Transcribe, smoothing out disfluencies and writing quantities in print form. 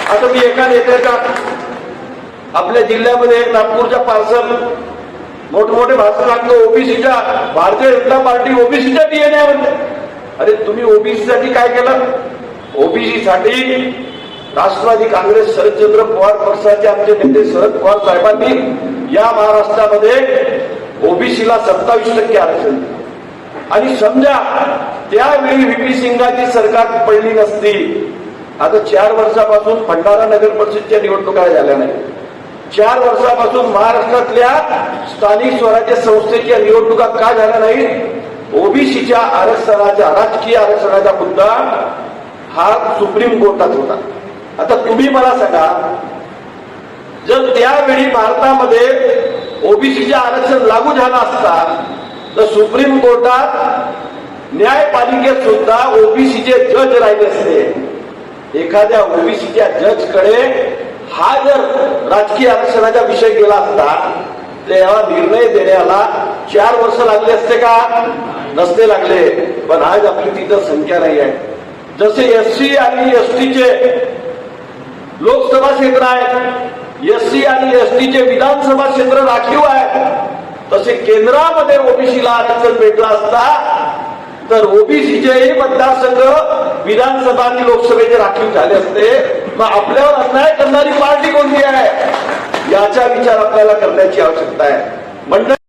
आता मी एका नेत्याचा आपल्या जिल्ह्यामध्ये एक नागपूरच्या पार्सल मोठमोठे भाषण लागतो ओबीसीच्या, भारतीय जनता पार्टी ओबीसीच्या डीएनए म्हणते. अरे तुम्ही ओबीसी साठी काय केलं? ओबीसी साठी राष्ट्रवादी काँग्रेस शरदचंद्र पवार पक्षाचे आमचे नेते शरद पवार साहेबांनी या महाराष्ट्रामध्ये ओबीसीला 27% आरक्षण दिलं. आणि समजा त्यावेळी व्हीपी सिंगाची सरकार पडली नसती, आता 4 वर्षापासून भंडारा नगर परिषदच्या निवडणुका झाल्या नाही. 4 वर्षापासून महाराष्ट्रातल्या स्थानिक स्वराज्य संस्थेच्या निवडणुका का झाल्या नाही? ओबीसीच्या आरक्षणाचा, राजकीय आरक्षणाचा मुद्दा हा सुप्रीम कोर्टात होता. आता तुम्ही मला सांगा, जर त्यावेळी भारतामध्ये ओबीसीचे आरक्षण लागू झालं असता तर सुप्रीम कोर्टात न्यायपालिकेत सुद्धा ओबीसीचे जज राहिले असते. एखाद्या ओबीसीच्या जजकडे हा जर राजकीय आरक्षणाचा विषय गेला असता तेव्हा निर्णय देण्याला 4 वर्ष लागले असते का? नसते लागले. पण आज आपली तिथं संख्या नाही आहे. जसे एससी आणि एसटीचे लोकसभा क्षेत्र आहेत, एससी आणि एसटीचे विधानसभा क्षेत्र राखीव आहेत, तसे केंद्रामध्ये ओबीसीला आरक्षण भेटला असता तर ओबीसीचे मतदारसंघ विधानसभा आणि लोकसभेचे राखीव झाले असते. मग आपल्यावर अन्याय करणारी पार्टी कोणती आहे याचा विचार आपल्याला करण्याची आवश्यकता आहे. मंडळ